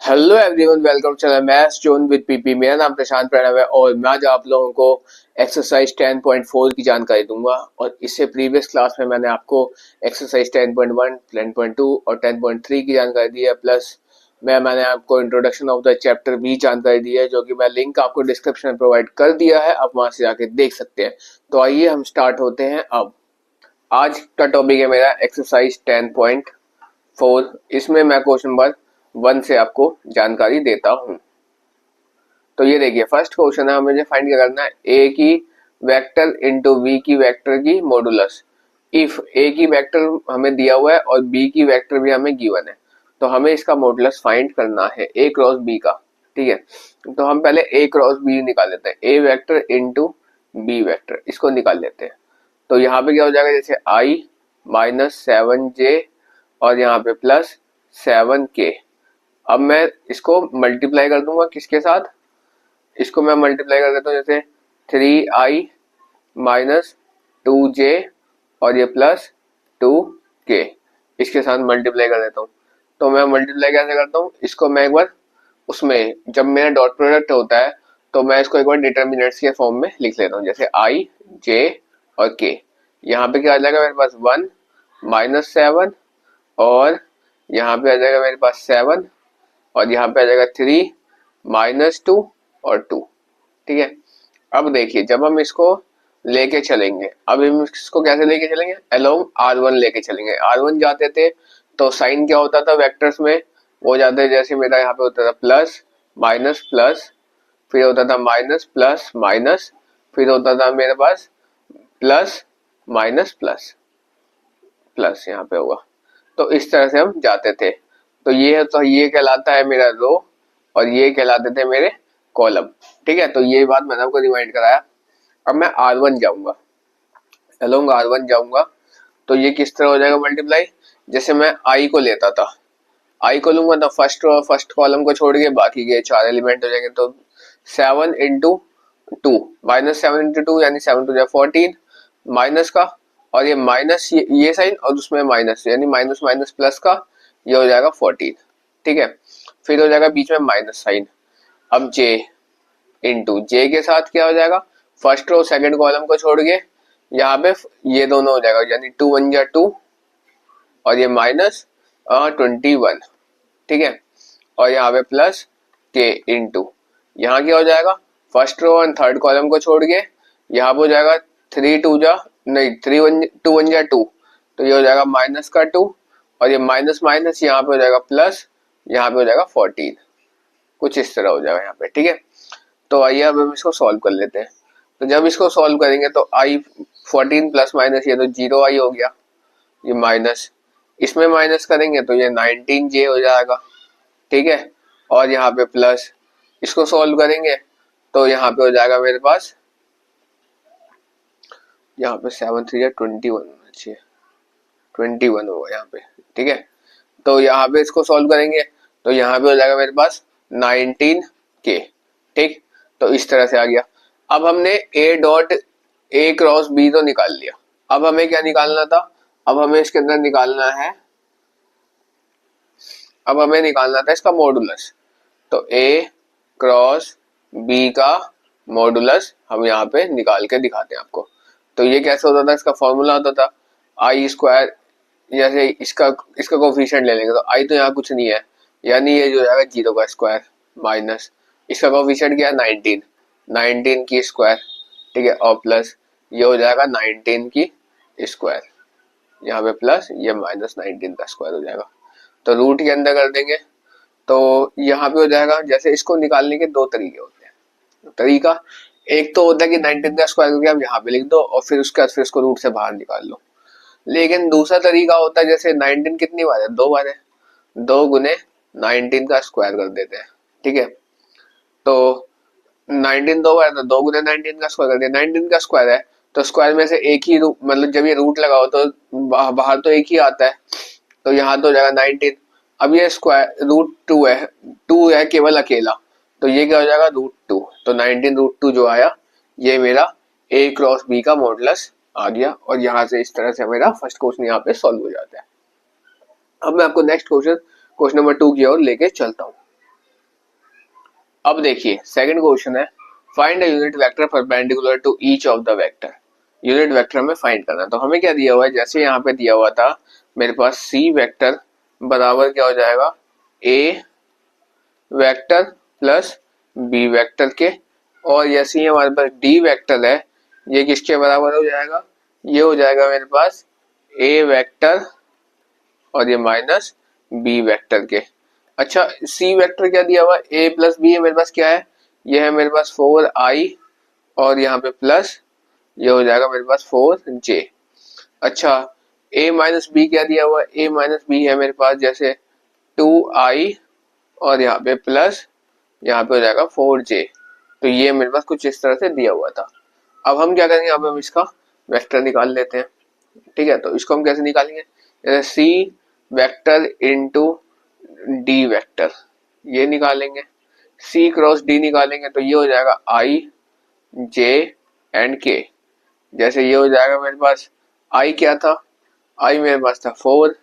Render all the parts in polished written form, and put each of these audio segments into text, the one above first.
Hello everyone, welcome channel maths zone with PP. मेरा नाम प्रशांत प्रणव है और मैं आज आप लोगों को एक्सरसाइज 10.4 की जानकारी दूंगा। और इससे प्रीवियस क्लास में मैंने आपको एक्सरसाइज 10.1, 10.2 और 10.3 की जानकारी दी है। प्लस मैंने आपको इंट्रोडक्शन ऑफ द चैप्टर भी जानकारी दी है, जो कि मैं लिंक आपको डिस्क्रिप्शन में प्रोवाइड कर दिया है, आप वहां से जाके देख सकते हैं। तो आइए हम स्टार्ट होते हैं। अब आज का टॉपिक है मेरा एक्सरसाइज 10.4। इसमें मैं क्वेश्चन नंबर 1 से आपको जानकारी देता हूं। तो ये देखिए, फर्स्ट क्वेश्चन है, हमें फाइंड क्या करना है, ए की वेक्टर इंटू बी की वेक्टर की मॉडुलस। इफ ए की वेक्टर हमें दिया हुआ है और बी की वेक्टर भी हमें गिवन है, तो हमें इसका मॉडुलस फाइंड करना है ए क्रॉस बी का। ठीक है, तो हम पहले ए क्रॉस बी निकाल लेते हैं। ए वेक्टर इंटू बी वेक्टर, इसको निकाल लेते हैं। तो यहाँ पे क्या हो जाएगा, जैसे आई माइनस 7j और यहाँ पे प्लस 7k। अब मैं इसको मल्टीप्लाई कर दूंगा किसके साथ, इसको मैं मल्टीप्लाई कर देता हूँ, जैसे 3i माइनस 2j और ये प्लस 2k, इसके साथ मल्टीप्लाई कर देता हूँ। तो मैं मल्टीप्लाई कैसे करता हूँ, इसको मैं एक बार उसमें जब मेरा डॉट प्रोडक्ट होता है तो मैं इसको एक बार डिटर्मिनेंट्स के फॉर्म में लिख लेता हूँ, जैसे i j और k। यहाँ पे क्या आ जाएगा मेरे पास 1 माइनस 7 और यहाँ पे आ जाएगा मेरे पास 7 और यहाँ पे आ जाएगा 3 माइनस 2 और 2। ठीक है, अब देखिए जब हम इसको लेके चलेंगे, अब हम इसको कैसे लेके चलेंगे, अलोंग R1 लेके चलेंगे। R1 जाते थे तो साइन क्या होता था वेक्टर्स में, वो जाते, जैसे मेरा यहाँ पे होता था प्लस माइनस प्लस, फिर होता था माइनस प्लस माइनस, फिर होता था मेरे पास प्लस माइनस प्लस प्लस, यहाँ पे होगा। तो इस तरह से हम जाते थे। तो ये कहलाता है मेरा रो और ये कहलाते थे मेरे कॉलम। ठीक है, तो ये बात मैंने आपको रिमाइंड कराया। अब मैं R1 जाऊंगा, अलोंग R1 जाऊंगा, तो ये किस तरह हो जाएगा मल्टीप्लाई, जैसे मैं I को लेता था, I को लूंगा तो फर्स्ट कॉलम को छोड़ के बाकी के 4 एलिमेंट हो जाएंगे। तो 7 इंटू 2 माइनस 7 इंटू 2 यानी 7 टू 14 माइनस का, और ये माइनस ये साइन और उसमें माइनस यानी माइनस माइनस प्लस का, ये हो जाएगा 14। ठीक है, फिर हो जाएगा बीच में माइनस साइन। अब j इंटू जे के साथ क्या हो जाएगा, फर्स्ट रो सेकंड कॉलम को छोड़ के यहाँ पे ये दोनों हो जाएगा, यानी 2 1 जा 2 और ये माइनस 21। ठीक है, और यहाँ पे प्लस के इंटू यहाँ क्या हो जाएगा, first row and third column को छोड़ के यहाँ पे हो जाएगा 3 2 जा नहीं 3 1 2 1 जा 2, तो ये हो जाएगा माइनस का 2 और ये माइनस माइनस यहाँ पे हो जाएगा प्लस, यहाँ पे हो जाएगा 14, कुछ इस तरह हो जाएगा यहाँ पे। ठीक है, तो आइए अब हम इसको सॉल्व कर लेते हैं। तो जब इसको सॉल्व करेंगे तो आई 14 प्लस माइनस ये तो 0i हो गया, ये माइनस, इसमें माइनस करेंगे तो ये 19j हो जाएगा। ठीक है, और यहाँ पे प्लस, इसको सॉल्व करेंगे तो यहाँ पे हो जाएगा मेरे पास, यहाँ पे 7 3 21 होना चाहिए, 21 होगा यहाँ पे। ठीक है, तो यहाँ पे इसको सॉल्व करेंगे तो यहाँ पे हो जाएगा मेरे पास 19k। ठीक, तो इस तरह से आ गया। अब हमने a dot A cross B तो निकाल लिया, अब हमें क्या निकालना था, अब हमें इसके अंदर निकालना है, अब हमें निकालना था इसका मॉडुलस। तो a क्रॉस b का मॉडुलस हम यहाँ पे निकाल के दिखाते हैं आपको। तो ये कैसे होता था, इसका फॉर्मूला होता था आई स्क्वायर, जैसे इसका इसका कोफिशिएंट ले लेंगे तो आई तो यहाँ कुछ नहीं है, यानी ये जो जाएगा 0 का स्क्वायर माइनस इसका कोफिशिएंट क्या है 19, 19 की स्क्वायर। ठीक है, और प्लस ये हो जाएगा 19 की स्क्वायर, यहाँ पे प्लस ये माइनस 19 का स्क्वायर हो जाएगा। तो रूट के अंदर कर देंगे तो यहाँ पे हो जाएगा, जैसे इसको निकालने के दो तरीके होते हैं। तरीका एक तो होता है कि 19 का स्क्वायर करके आप यहाँ पे लिख दो और फिर उसके बाद फिर इसको रूट से बाहर निकाल लो। लेकिन दूसरा तरीका होता है, जैसे 19 कितनी बार है, 2 बार है, 2 गुने 19 का स्क्वायर कर देते हैं। ठीक है, तो 19 2 बार है तो 2 गुने 19 का स्क्वायर कर दिया, 19 का स्क्वायर है तो स्क्वायर में से एक ही रूट, मतलब जब ये रूट लगाओ तो बाहर तो एक ही आता है, तो यहाँ तो हो जाएगा 19। अब ये स्क्वायर रूट 2 है, 2 है केवल अकेला, तो ये क्या हो जाएगा रूट 2, तो 19 रूट 2 जो आया ये मेरा a क्रॉस b का मॉडुलस आ गया। और यहाँ से इस तरह से मेरा फर्स्ट क्वेश्चन यहाँ पे सॉल्व हो जाता है। अब मैं आपको नेक्स्ट क्वेश्चन नंबर 2 की ओर लेके चलता हूँ। अब देखिए सेकंड क्वेश्चन है, find a unit vector perpendicular to each of the vector. Unit vector हमें फाइंड करना है, तो हमें क्या दिया हुआ है, जैसे यहाँ पे दिया हुआ था मेरे पास सी वेक्टर बराबर क्या हो जाएगा, ए वेक्टर प्लस बी वेक्टर के, और जैसे ही हमारे पास डी वेक्टर है ये किसके बराबर हो जाएगा, ये हो जाएगा मेरे पास ए वेक्टर और ये माइनस बी वेक्टर के। अच्छा सी वेक्टर क्या दिया हुआ है, ए प्लस बी है मेरे पास, क्या है ये है मेरे पास 4i और यहाँ पे प्लस ये हो जाएगा मेरे पास 4j। अच्छा a माइनस बी क्या दिया हुआ है, a माइनस बी है मेरे पास जैसे 2i और यहाँ पे प्लस यहाँ पे हो जाएगा 4j। तो ये मेरे पास कुछ इस तरह से दिया हुआ था। अब हम क्या करेंगे, अब हम इसका वेक्टर निकाल लेते हैं। ठीक है, तो इसको हम कैसे निकालेंगे, जैसे C vector into D vector ये निकालेंगे, सी क्रॉस डी निकालेंगे तो ये हो जाएगा आई जे एंड के। जैसे ये हो जाएगा मेरे पास आई क्या था, आई मेरे पास था 4,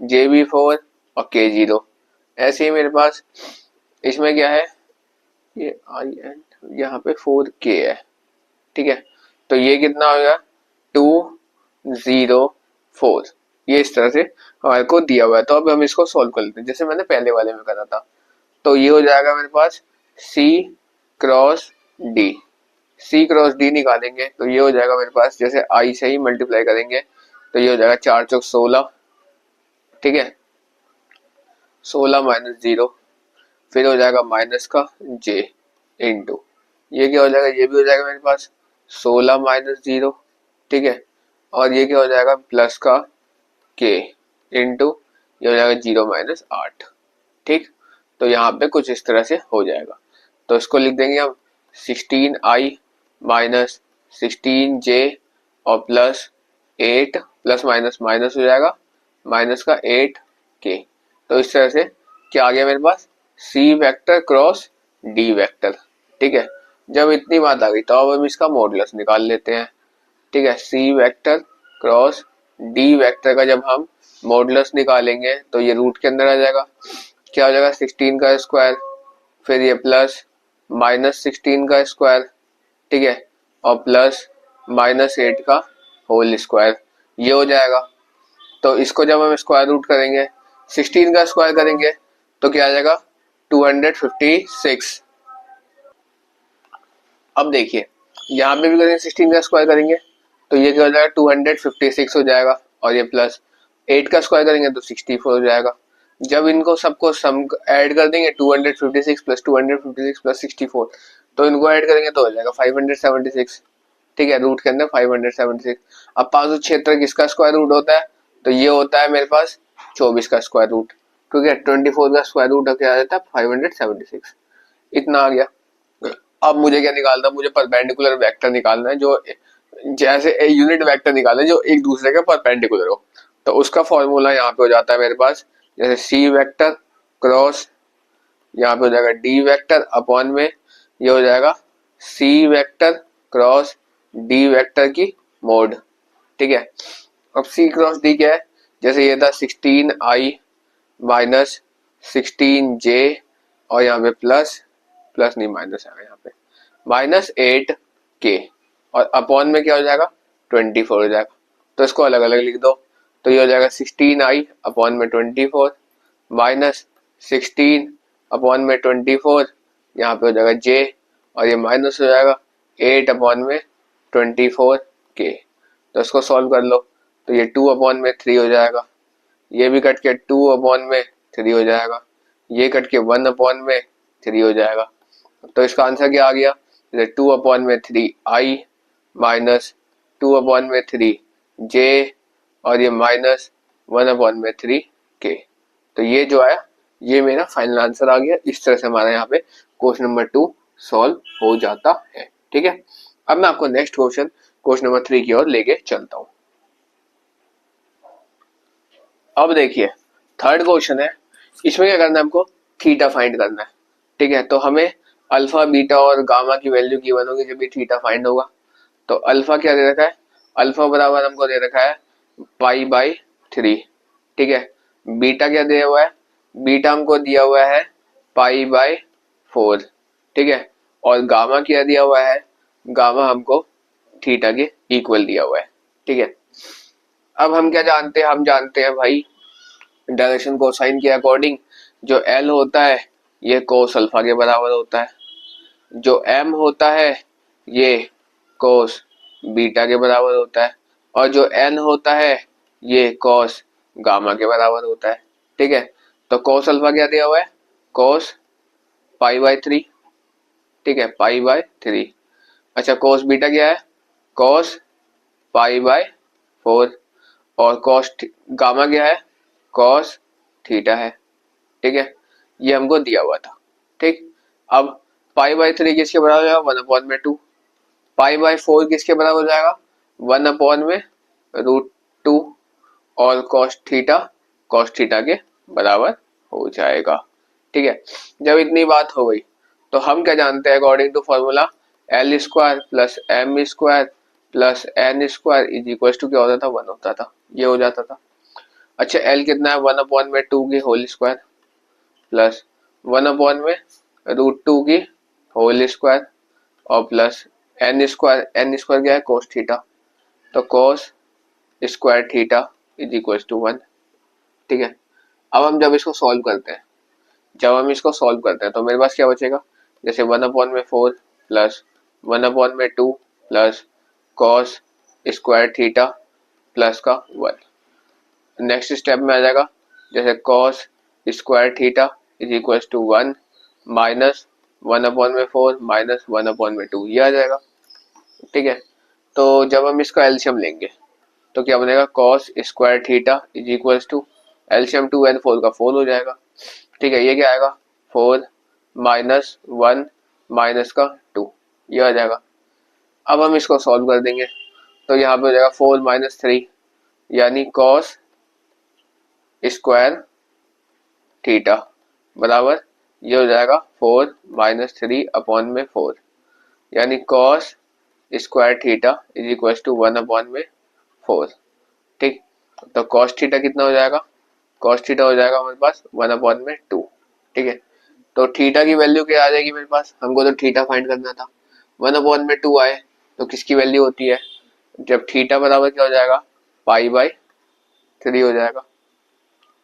जे भी 4 और के 0। ऐसे ही मेरे पास इसमें क्या है, ये आई एंड यहाँ पे 4k है। ठीक है, तो ये कितना होगा 204, ये इस तरह से हमारे को दिया हुआ है। तो अब हम इसको सॉल्व कर लेते हैं जैसे मैंने पहले वाले में करा था। तो ये हो जाएगा मेरे पास C cross D, C cross D निकालेंगे तो ये हो जाएगा मेरे पास, जैसे I से ही मल्टीप्लाई करेंगे तो ये हो जाएगा 4 चौक 16। ठीक है, 16 माइनस 0, फिर हो जाएगा माइनस का J इंटू ये क्या हो जाएगा, ये भी हो जाएगा मेरे पास 16 माइनस 0। ठीक है, और ये क्या हो जाएगा प्लस का K इंटू ये हो जाएगा 0 माइनस 8। ठीक, तो यहाँ पे कुछ इस तरह से हो जाएगा। तो इसको लिख देंगे हम 16i माइनस 16j और प्लस 8 प्लस माइनस माइनस हो जाएगा माइनस का 8k। तो इस तरह से क्या आ गया मेरे पास, c vector cross d vector. ठीक है, जब इतनी बात आ गई तो अब हम इसका मॉडुलस निकाल लेते हैं। ठीक है, c vector cross d vector का जब हम मॉडुलस निकालेंगे तो ये रूट के अंदर आ जाएगा, क्या हो जाएगा 16 का स्क्वायर, फिर ये प्लस माइनस 16 का स्क्वायर। ठीक है, और प्लस माइनस 8 का होल स्क्वायर ये हो जाएगा। तो इसको जब हम स्क्वायर रूट करेंगे 16 का स्क्वायर करेंगे तो क्या आ जाएगा 256। अब देखिए यहाँ पे भी करेंगे 16 का स्क्वायर करेंगे तो ये क्या हो जाएगा 256 हो जाएगा, और ये प्लस 8 का स्क्वायर करेंगे तो 64 हो जाएगा। जब इनको सबको सम ऐड कर देंगे 256 प्लस 256 प्लस 64, तो इनको ऐड करेंगे तो हो जाएगा 576। ठीक है, रूट के अंदर 576। अब 576 किसका स्क्वायर रूट होता है, तो ये होता है मेरे पास 24 का स्क्वायर रूट, क्योंकि 24 का स्क्वायर रूट क्या आ जाता है 576। इतना आ गया। अब मुझे क्या निकालना है, मुझे परपेंडिकुलर वेक्टर निकालना है, जो जैसे यूनिट वेक्टर निकालना है जो एक दूसरे के परपेंडिकुलर हो। तो उसका फॉर्मूला यहाँ पे हो जाता है मेरे पास, जैसे सी वेक्टर क्रॉस यहाँ पे हो जाएगा डी वेक्टर अपॉन में ये हो जाएगा C vector cross D vector की मोड। ठीक है, अब सी क्रॉस डी क्या है, जैसे ये था 16i माइनस 16j और यहाँ पे प्लस प्लस नहीं माइनस आएगा यहाँ पे माइनस 8k, और अपॉन में क्या हो जाएगा 24 हो जाएगा। तो इसको अलग अलग लिख दो, तो ये हो जाएगा 16i अपॉन में 24 माइनस 16 अपॉन में 24, यहाँ पे हो जाएगा j और ये माइनस हो जाएगा 8 अपॉन में 24k। तो इसको सॉल्व कर लो तो ये 2 अपॉन में 3 हो जाएगा, ये भी कट के 2 अपॉन में 3 हो जाएगा, ये कट के 1 अपॉन में 3 हो जाएगा। तो इसका आंसर क्या आ गया, जैसे 2 अपॉन में 3i माइनस 2 अपॉन में 3j और ये माइनस 1 अपॉन में 3k। तो ये जो आया ये मेरा फाइनल आंसर आ गया। इस तरह से हमारा यहाँ पे क्वेश्चन नंबर 2 सॉल्व हो जाता है। ठीक है, अब मैं आपको नेक्स्ट क्वेश्चन नंबर 3 की ओर लेके चलता हूँ। अब देखिए थर्ड क्वेश्चन है, इसमें क्या करना है, हमको थीटा फाइंड करना है। ठीक है, तो हमें अल्फा बीटा और गामा की वैल्यू गिवन होगी जब ये थीटा फाइंड होगा। तो अल्फा क्या दे रखा है, अल्फा बराबर हमको दे रखा है π/3। ठीक है, बीटा क्या दिया हुआ है, बीटा हमको दिया हुआ है π/4। ठीक है। और गामा क्या दिया हुआ है, गामा हमको थीटा के इक्वल दिया हुआ है, ठीक है। अब हम क्या जानते हैं, हम जानते हैं भाई डायरेक्शन कोसाइन के अकॉर्डिंग जो एल होता है ये कोस अल्फा के बराबर होता है, जो एम होता है ये कोस बीटा के बराबर होता है, और जो एन होता है ये कॉस गामा के बराबर होता है, ठीक है। तो कॉस अल्फा क्या दिया हुआ है, कॉस पाई बाय 3, ठीक है, पाई बाय 3। अच्छा कॉस बीटा क्या है, कॉस पाई बाय 4, और कॉस गामा क्या है, कॉस थीटा है, ठीक है। ये हमको दिया हुआ था, ठीक। अब पाई बाय 3 किसके बराबर हो जाएगा, 1/2। पाई बाय 4 किसके बराबर हो जाएगा, 1/√2, और कॉस थीटा के बराबर हो जाएगा, ठीक है। जब इतनी बात हो गई तो हम क्या जानते हैं according to formula, L square plus M square plus N square is equal to क्या होता था, 1 होता था, ये हो जाता था। अच्छा एल कितना है, 1/2 की होल स्क्वायर प्लस 1/√2 की होल स्क्वायर और प्लस एन स्क्वायर क्या है, कोस थीटा, तो cos square theta is equal to 1, ठीक है। अब हम जब इसको सॉल्व करते हैं, तो मेरे पास क्या बचेगा, जैसे 1/4 plus 1/2 plus cos square theta plus का 1। नेक्स्ट स्टेप में आ जाएगा, जैसे cos square theta is equal to 1 minus 1/4 minus 1/2, ये आ जाएगा, ठीक है। तो जब हम इसका एलसीएम लेंगे तो क्या बनेगा, cos square theta is equal to LCM 2 and 4 का 4 हो जाएगा, ठीक है। ये क्या आएगा, 4 माइनस 1 माइनस का 2, ये आ जाएगा। अब हम इसको सॉल्व कर देंगे तो यहाँ पे हो जाएगा 4 माइनस 3 यानी कॉस स्क्वायर थीटा बराबर ये हो जाएगा 4 माइनस 3 अपॉन में 4 यानी cos square theta is equal to 1/4, ठीक। तो कॉस थीटा कितना हो जाएगा, कॉस थीटा हो जाएगा हमारे पास 1/2, ठीक है। तो थीटा की वैल्यू क्या आ जाएगी मेरे पास, हमको तो थीटा फाइंड करना था, 1/2 आए तो किसकी वैल्यू होती है, जब थीटा बराबर क्या हो जाएगा, पाई बाय 3 हो जाएगा,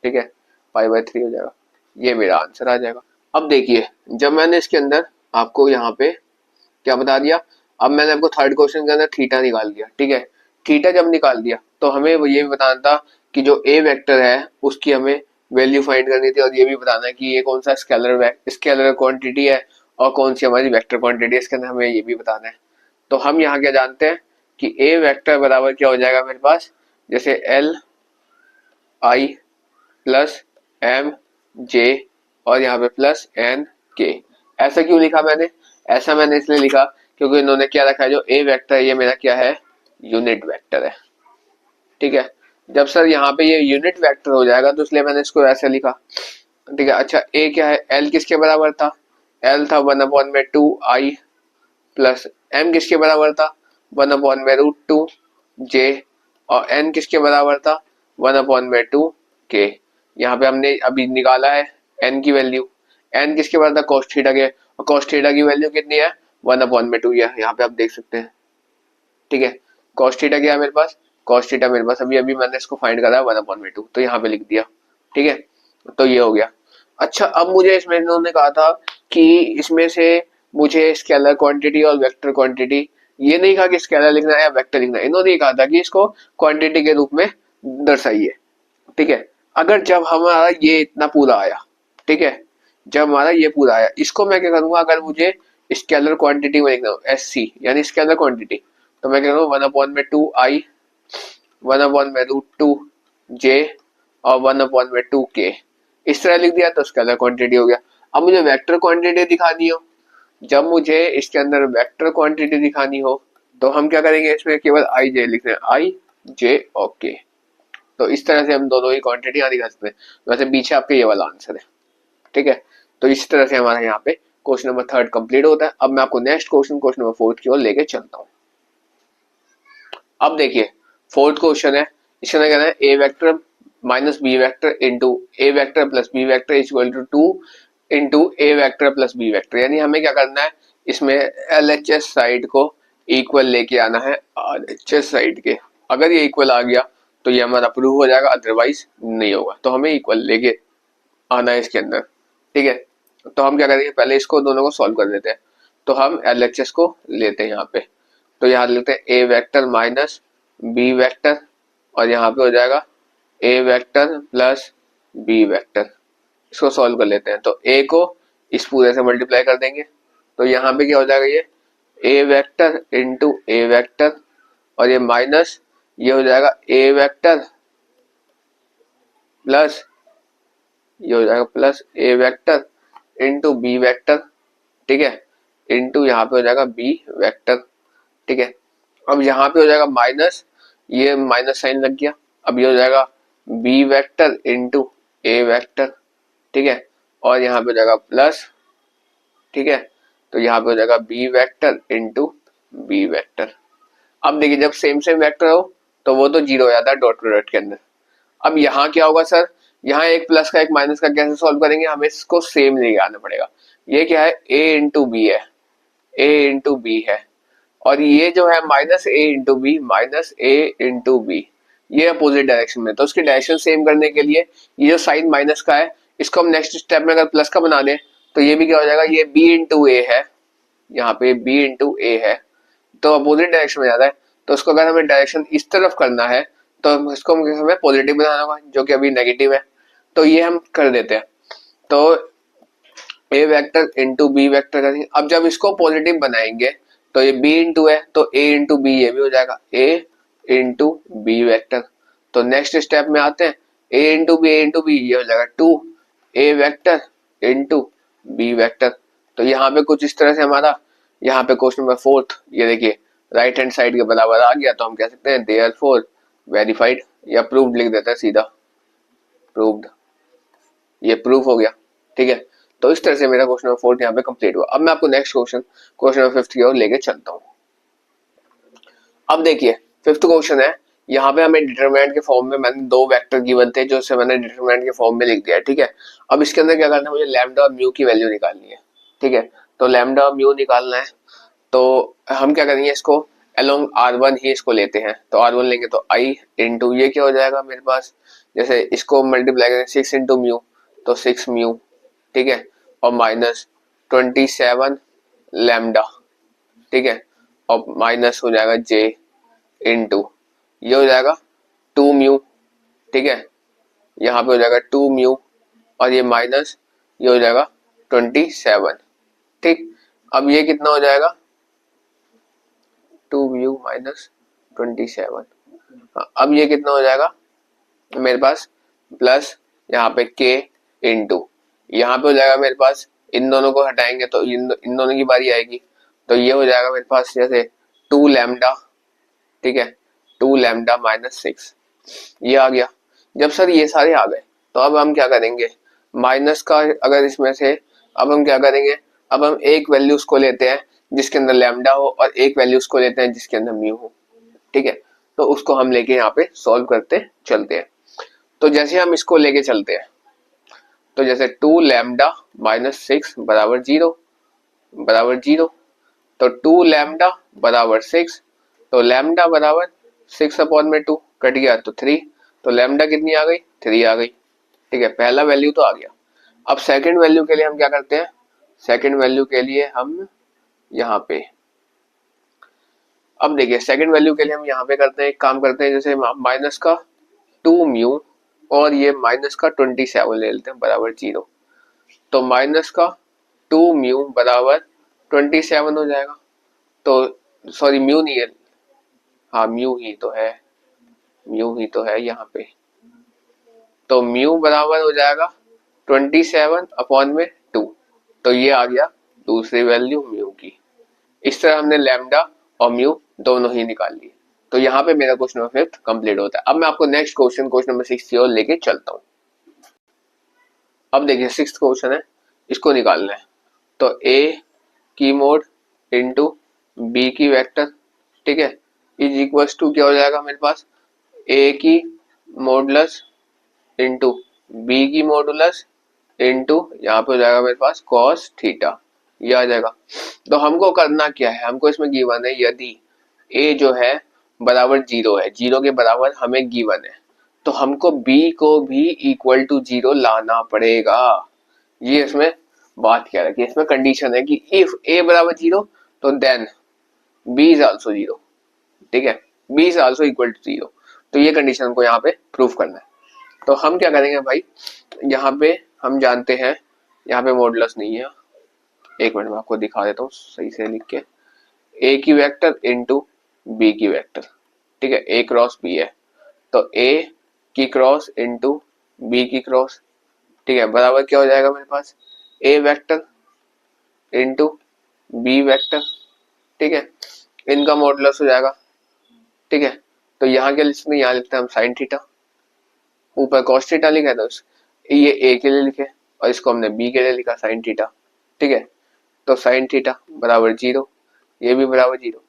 ठीक है, पाई बाय 3 हो जाएगा, ये मेरा आंसर आ जाएगा। अब देखिए जब मैंने इसके अंदर आपको यहाँ पे क्या बता दिया, अब मैंने आपको थर्ड क्वेश्चन के अंदर थीटा निकाल दिया, ठीक है। थीटा जब निकाल दिया तो हमें ये भी बताना था कि जो ए वेक्टर है उसकी हमें वैल्यू फाइंड करनी थी, और ये भी बताना है कि ये कौन सा स्केलर क्वांटिटी है और कौन सी हमारी वेक्टर क्वांटिटी है, इसके अंदर हमें ये भी बताना है। तो हम यहाँ क्या जानते हैं कि ए वेक्टर बराबर क्या हो जाएगा मेरे पास, जैसे L I plus M J और यहाँ पे प्लस एन के। ऐसा क्यों लिखा मैंने, ऐसा मैंने इसलिए लिखा क्योंकि इन्होंने क्या रखा है, जो ए वेक्टर है ये मेरा क्या है, यूनिट वेक्टर है, ठीक है। जब सर यहाँ पे ये यूनिट वेक्टर हो जाएगा तो इसलिए मैंने इसको ऐसे लिखा, ठीक है। अच्छा ए क्या है, एल किसके बराबर था, एल था 1/2 आई प्लस एम किसके बराबर था, 1/√2 जे, और एन किसके बराबर था, 1/2 के। यहाँ पे हमने अभी निकाला है एन की वैल्यू, एन किसके बराबर था, कॉस थीटा के, और कॉस थीटा की वैल्यू कितनी है, 1/2 यहाँ पे आप देख सकते हैं, ठीक है। कॉस थीटा क्या है मेरे पास, कॉस थीटा मेरे पास अभी अभी मैंने इसको फाइंड करा है 1/2, तो यहाँ पे लिख दिया, ठीक है। तो ये हो गया। अच्छा अब मुझे इसमें इन्होंने कहा था कि इसमें से मुझे स्केलर क्वांटिटी और वेक्टर क्वांटिटी, ये नहीं कहा कि स्केलर लिखना है या वेक्टर लिखना है, इन्होंने ये कहा था कि इसको क्वांटिटी के रूप में दर्शाइए, ठीक है। अगर जब हमारा ये इतना पूरा आया, ठीक है, जब हमारा ये पूरा आया, इसको मैं क्या करूंगा, अगर मुझे स्केलर क्वांटिटी में लिखना हो एस सी यानी स्केलर क्वांटिटी, तो मैं क्या करूँगा 1/2 आई 1/√2 जे और 1/2 के, इस तरह लिख दिया तो स्केलर क्वांटिटी हो गया। अब मुझे वेक्टर क्वांटिटी दिखानी हो, जब मुझे इसके अंदर वेक्टर क्वांटिटी दिखानी हो तो हम क्या करेंगे, इसमें केवल आई जे लिख रहे हैं, आई जे और के। तो इस तरह से हम दोनों ही क्वांटिटी यहाँ दिखा सकते हैं। वैसे पीछे आपके ये वाला आंसर है, ठीक है। तो इस तरह से हमारा यहाँ पे क्वेश्चन नंबर 3 कंप्लीट होता है। अब मैं आपको नेक्स्ट क्वेश्चन नंबर 4 की ओर लेके चलता हूँ। अब देखिए 4th क्वेश्चन है, इसके अंदर कहना है A vector minus B vector into A vector plus B vector is equal to 2 into A vector plus B vector, यानी हमें क्या करना है, इसमें LHS साइड को इक्वल लेके आना है RHS साइड के। अगर ये इक्वल आ गया तो ये हमारा प्रूव हो जाएगा, अदरवाइज नहीं होगा। तो हमें इक्वल लेके आना है इसके अंदर, ठीक है। तो हम क्या करेंगे, पहले इसको दोनों को सॉल्व कर देते हैं। तो हम LHS को लेते हैं यहाँ पे, तो यहाँ लेते हैं ए वेक्टर माइनस बी वेक्टर, और यहाँ पे हो जाएगा ए वेक्टर प्लस बी वेक्टर। इसको सॉल्व कर लेते हैं, तो ए को इस पूरे से मल्टीप्लाई कर देंगे, तो यहाँ पे क्या हो जाएगा, ये ए वेक्टर इंटू ए वेक्टर, और ये माइनस ये हो जाएगा ए वेक्टर प्लस ये हो जाएगा प्लस ए वेक्टर इंटू बी वेक्टर, ठीक है, इंटू यहाँ पे हो जाएगा बी वेक्टर, ठीक है। अब यहाँ पे हो जाएगा माइनस, ये माइनस साइन लग गया, अब ये हो जाएगा B vector into A vector, ठीक है, और यहाँ पे हो जाएगा प्लस, ठीक है, तो यहाँ पे हो जाएगा B vector into B vector. अब देखिए जब सेम सेम वेक्टर हो तो वो तो जीरो हो जाता है डॉट प्रोडक्ट के अंदर। अब यहाँ क्या होगा सर, यहाँ एक प्लस का एक माइनस का कैसे सॉल्व करेंगे, हमें इसको सेम लेके आना पड़ेगा। ये क्या है, a इंटू बी है, a इंटू बी है, और ये जो है minus a into B, minus a into B, ये अपोजिट डायरेक्शन में। तो उसकी डायरेक्शन सेम करने के लिए ये जो साइन माइनस का है इसको हम नेक्स्ट स्टेप में अगर प्लस का बना दें तो ये भी क्या हो जाएगा, ये b इंटू ए है, यहाँ पे b इंटू ए है, तो अपोजिट डायरेक्शन में जाता है। तो उसको अगर हमें डायरेक्शन इस तरफ करना है तो इसको हमें पॉजिटिव बनाना होगा, जो कि अभी नेगेटिव है, तो ये हम कर देते हैं। तो ए वेक्टर इंटू बी वेक्टर करेंगे। अब जब इसको पॉजिटिव बनाएंगे तो ये b इंटू है, तो a इंटू बी ये भी हो जाएगा a इंटू बी वेक्टर। तो नेक्स्ट स्टेप में आते हैं, a इंटू बी ये हो जाएगा 2 a vector into B vector. तो यहाँ पे कुछ इस तरह से हमारा यहाँ पे क्वेश्चन नंबर 4 ये देखिए राइट हैंड साइड के बराबर आ गया, तो हम कह सकते हैं देयरफॉर वेरीफाइड, या प्रूव्ड लिख देते हैं सीधा, प्रूव्ड, ये प्रूफ हो गया, ठीक है। तो इस तरह से मेरा क्वेश्चन नंबर 4 यहाँ पे कंप्लीट हुआ। अब मैं आपको नेक्स्ट क्वेश्चन नंबर 5 की ओर लेके चलता हूँ। अब देखिए 5th क्वेश्चन है, यहाँ पे हमें डिटरमिनेंट के फॉर्म में मैंने दो वेक्टर गिवन थे जो से मैंने डिटरमिनेंट के फॉर्म में लिख दिया है, ठीक है। अब इसके अंदर क्या करना है, मुझे लैम्डा और म्यू की वैल्यू निकालनी है, ठीक है। तो लैम्डा और म्यू निकालना है, तो हम क्या करेंगे, इसको अलोंग R1 ही इसको लेते हैं। तो R1 लेंगे तो I इंटू ये क्या हो जाएगा मेरे पास, जैसे इसको मल्टीप्लाई करें 6 इंटू म्यू तो 6 म्यू, ठीक है, और माइनस 27 लैम्डा, ठीक है, और माइनस हो जाएगा J इंटू ये हो जाएगा 2 म्यू, ठीक है, यहाँ पे हो जाएगा 2 म्यू, और ये माइनस ये हो जाएगा 27, ठीक। अब ये कितना हो जाएगा, 2 म्यू माइनस 27। अब ये कितना हो जाएगा मेरे पास, प्लस यहाँ पे k इंटू यहाँ पे हो जाएगा मेरे पास, इन दोनों को हटाएंगे तो इन दोनों की बारी आएगी, तो ये हो जाएगा मेरे पास जैसे 2 लैम्डा, ठीक है, 2 लैम्डा माइनस 6, ये आ गया। जब सर ये सारे आ गए तो अब हम क्या करेंगे, माइनस का अगर इसमें से अब हम क्या करेंगे, अब हम एक वैल्यू उसको लेते हैं जिसके अंदर लैम्डा हो और एक वैल्यू उसको लेते हैं जिसके अंदर म्यू हो, ठीक है। तो उसको हम लेके यहाँ पे सॉल्व करते चलते हैं। तो जैसे हम इसको लेके चलते हैं, तो जैसे 2 लैम्डा माइनस 6 बराबर 0, तो 2 लैम्डा बराबर 6, तो लैम्डा बराबर 6 अपॉन में 2 कट गया तो 3, तो लैम्डा कितनी आ गई, 3 आ गई, ठीक है, पहला वैल्यू तो आ गया। अब सेकंड वैल्यू के लिए हम क्या करते हैं, सेकंड वैल्यू के लिए हम यहाँ पे, अब देखिए सेकंड वैल्यू के लिए हम यहाँ पे करते हैं, एक काम करते हैं, जैसे माइनस का 2 म्यू और ये माइनस का 27 ले लेते हैं बराबर 0, तो माइनस का 2 म्यू बराबर 27 हो जाएगा, तो सॉरी म्यू नहीं है, हाँ म्यू ही तो है यहाँ पे, तो म्यू बराबर हो जाएगा 27 अपॉन में 2, तो ये आ गया दूसरी वैल्यू म्यू की। इस तरह हमने लैम्डा और म्यू दोनों ही निकाल लिए। तो यहाँ पे मेरा क्वेश्चन नंबर 5 कंप्लीट होता है। अब मैं आपको नेक्स्ट क्वेश्चन नंबर 6 की ओर लेके चलता हूँ। अब देखिए 6th क्वेश्चन है, इसको निकालना है, तो a की मोड इंटू बी की वेक्टर, ठीक है, इज इक्वल्स टू क्या हो जाएगा मेरे पास, a की मॉडुलस इंटू बी की मॉडुलस इंटू यहाँ पे हो जाएगा मेरे पास कॉस थीटा, ये आ जाएगा। तो हमको करना क्या है, हमको इसमें गिवन है यदि ए जो है बराबर जीरो है, जीरो के बराबर हमें गिवन है, तो हमको बी को भी इक्वल टू जीरो लाना पड़ेगा। ये इसमें बात क्या रखी है, इसमें कंडीशन है कि इफ ए बराबर जीरो तो then B is also zero, ठीक है, B is also equal to zero. तो ये कंडीशन को यहाँ पे प्रूव करना है। तो हम क्या करेंगे भाई, यहाँ पे हम जानते हैं यहाँ पे मॉडुलस नहीं है, एक मिनट में आपको दिखा देता हूँ सही से लिख के, ए की वेक्टर इंटू बी की वेक्टर, ठीक है, ए क्रॉस बी है, तो ए की क्रॉस इंटू बी की क्रॉस, ठीक है, बराबर क्या हो जाएगा मेरे पास, ए वेक्टर इंटू बी वेक्टर, ठीक है, इनका मॉडुलस हो जाएगा, ठीक है। तो यहाँ क्या लिखते हैं, यहाँ लिखते हैं हम साइन थीटा, ऊपर कॉस थीटा लिखा है, तो ये ए के लिए लिखे और इसको हमने बी के लिए लिखा साइन थीटा, ठीक है। तो साइन थीटा बराबर जीरो, ये भी बराबर जीरो।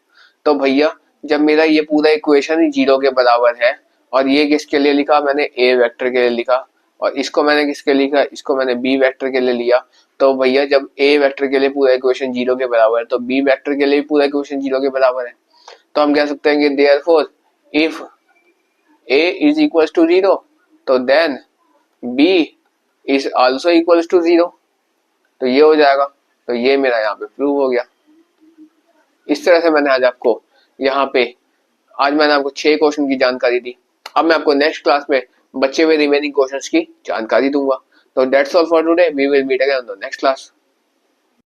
तो भैया जब मेरा ये पूरा इक्वेशन ही जीरो के बराबर है और ये किसके लिए लिखा, मैंने ए वेक्टर के लिए लिखा, और इसको मैंने किसके लिखा, इसको मैंने बी वेक्टर के लिए लिया। तो भैया जब ए वेक्टर के लिए पूरा इक्वेशन जीरो के बराबर है तो बी वेक्टर के लिए भी पूरा इक्वेशन जीरो के बराबर है। तो हम कह सकते हैं कि therefore if a is equals to zero तो then b is also equals to zero, तो ये हो जाएगा। तो ये मेरा यहाँ पे प्रूव हो गया। इस तरह से मैंने आज आपको यहाँ पे मैंने आपको 6 क्वेश्चन की जानकारी दी। अब मैं आपको नेक्स्ट क्लास में बचे हुए रिमेनिंग क्वेश्चंस की जानकारी दूंगा। तो that's all for today, we will meet again on the next class.